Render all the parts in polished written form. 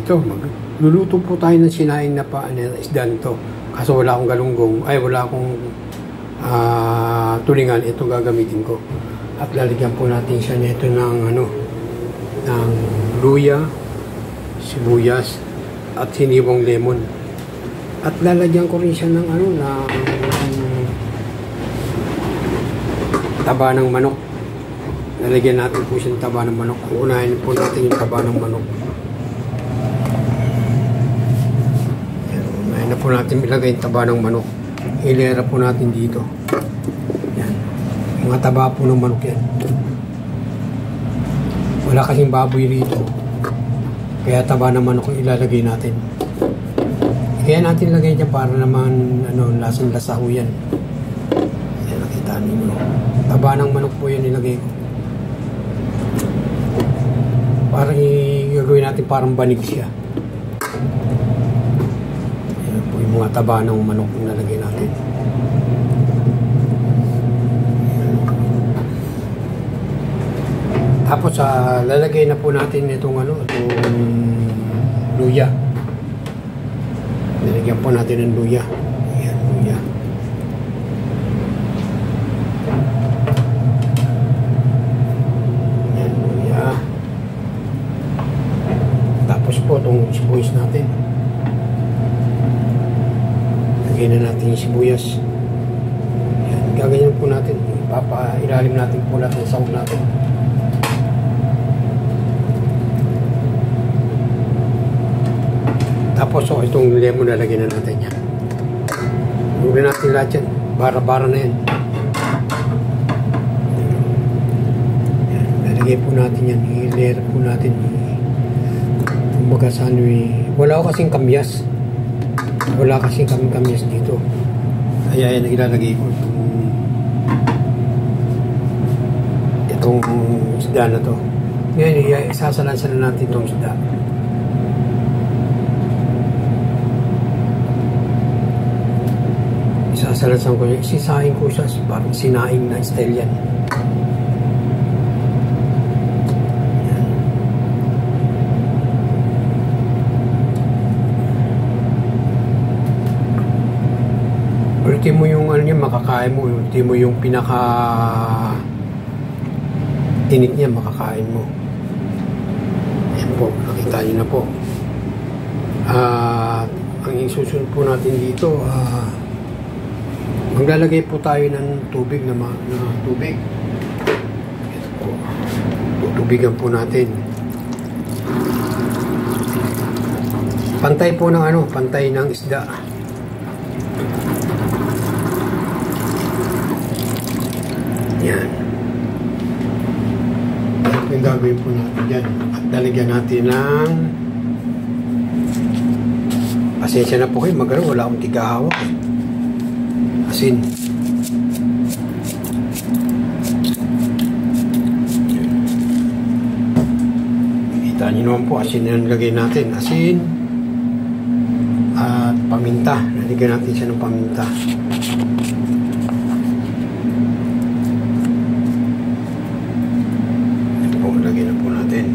Ito, magluluto po tayo ng sinaing na isda nito. Kaso wala akong galunggong, wala akong tulingan. Ito gagamitin ko. At lalagyan po natin siya nito ng ng luya, sibuyas, at hiniwang lemon. At lalagyan ko rin siya ng ng taba ng manok. Lalagyan natin po siya ng taba ng manok. Unahin po natin yung taba ng manok. Unahin na po natin ilagay yung taba ng manok. Hilera po natin dito. Yan. Mga taba po ng manok yan. Wala kasing baboy rito. Kaya taba ng manok yung ilalagay natin. Kaya natin lagay dyan para naman lasang-lasa ho yan. Yan, nakita ninyo. Taba ng manok po yan nilagay ko. Para gagawin natin parang banig siya. Yan po yung mga taba ng manok yung nalagay natin. Tapos lalagay na po natin itong luya. Lalagyan po natin ng luya. Ayan, luya. Ayan, luya. Tapos po itong sibuyas natin. Lagyan na natin yung sibuyas. Ayan, gaganyan po natin. Ilalim natin po lahat ng sahog natin. Tapos itong lemon lalagyan na natin yan. Huwag na natin lahat yan. Bara-bara na yan. Lalagyan po natin yan. I-layer po natin. Kumbaga sa wala ko kasing kamyas. Wala kasing kamyas dito. Kaya yan ilalagay ko. Itong isda na to. Ngayon, isasalansan na natin itong isda. Isasalasan ko, sisahin ko siya, parang sinaing na style yan. Yan. Ultimo yung niya, makakain mo. Ultimo yung pinaka tinik niya, makakain mo. Yan po, nakita niyo na po. Ang isusunod po natin dito, maglalagay po tayo ng tubig na tubig. Ito po. Tutubigan po natin. Pantay po ng pantay ng isda. Yan. Ito yung gagawin po natin dyan. At lalagyan natin ng pasensya na po kayo, wala akong tigahawak. Asin. Kita niyo naman po, asin na nilagay natin. Asin at paminta. Nalagyan natin siya ng paminta. Ito po, lagyan na po natin.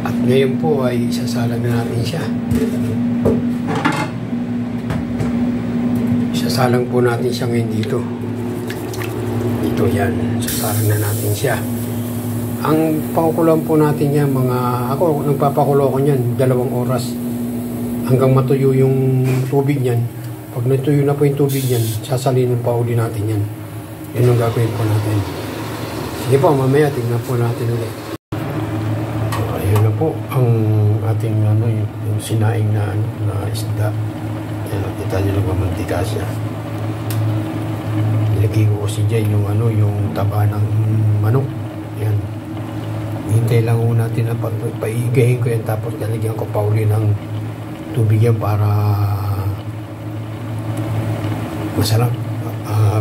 At ngayon po ay isasalag na natin siya. Sasalang po natin siya ngayon dito. Ito yan. Sasalang na natin siya. Ang pakukuloan po natin yan, ako nagpapakulo ko yan 2 oras. Hanggang matuyo yung tubig niyan. Pag natuyo na po yung tubig niyan, sasalinin pa uli natin yan. Yan ang gagawin po natin. Sige po, mamaya tignan po natin ulit. Ayun na po ang ating yung sinaing na isda. Yan, nakita nyo nagmamantika siya. Ilagay ko kasi dyan yung taba ng manok. Yan. Hintay lang ho natin na paigahin ko yan, tapos nalagyan ko pa uli ng tubig yan para masarap.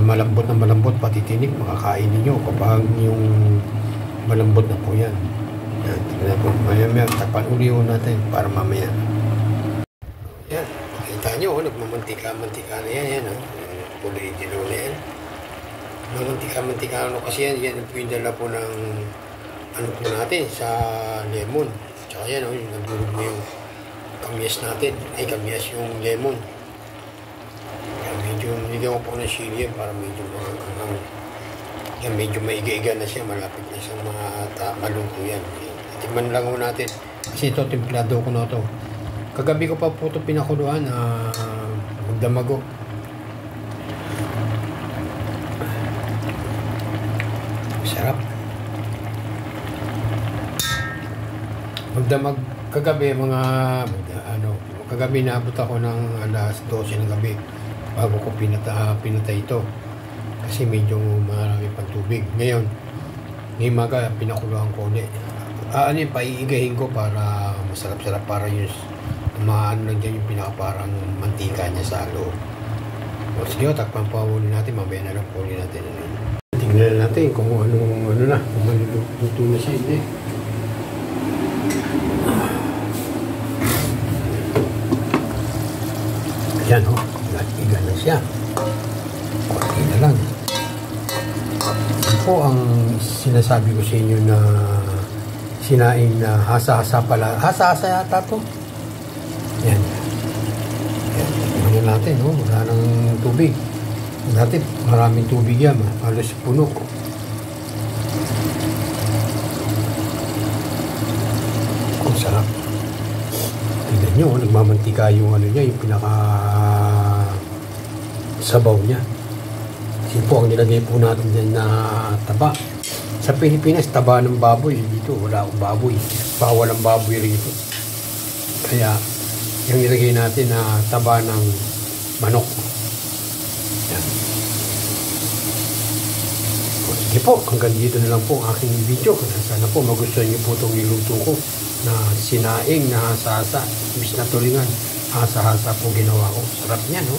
Malambot na malambot, pati tinik, makakain ninyo kapag yung malambot na po yan. Yan, tignan po. Maya-maya, tapan uli ho natin para mamaya. Yan. Kita nyo, nagmamantika na yan. Kulay dilaw na yan. Mamantika kasi yan po yung dala po ng po natin sa lemon. Tsaka So ayan o, nagulog na yung kamyas natin. Ay, kamyas yung lemon. Kaya medyo nilagyan ko po ng chili para medyo yan, medyo maiga-iga na siya. Malapit na siyang maluto yan. Tikman lang ho natin. Kasi ito, templado ko na ito. Kagabi ko pa po ito pinakuluan. Magdamago. Sarap. Magdamag kagabi kagabi naabot ako ng alas 12 ng gabi bago ko pinatay ito kasi medyo marami pang tubig. Ngayon maga pinakuluan ko ulit. Paiigahin ko para masarap-sarap, para yung maano lang dyan yung pinakaparang mantika niya sa loob. O sige, takpan pa ulit natin, mamaya na lang po ulit natin. Tingnan natin kung kung maluluto na siya, hindi. Ayan ho, iga na siya. Kunti na lang. Yan po ang sinasabi ko sa inyo na sinaing na hasa-hasa pala. Hasa-hasa yata to. Yan. Tingnan natin, no? Wala nang tubig. Dati maraming tubig yan, halos puno. Ang sarap. Tignan nyo, nagmamantika yung niya, yung pinaka sabaw niya. Kasi po ang nilagay po natin dyan na taba. Sa Pilipinas, taba ng baboy. Dito, wala akong baboy. Bawal ang baboy rito. Kaya, yung nilagay natin na taba ng manok. Yan. O, sige po, hanggang dito na lang po ang aking video. Sana po magustuhan niyo po itong niluto ko na sinaing na hasa-hasa. Imbis na tulingan, hasa-hasa po ginawa ko. Sarap niya, no?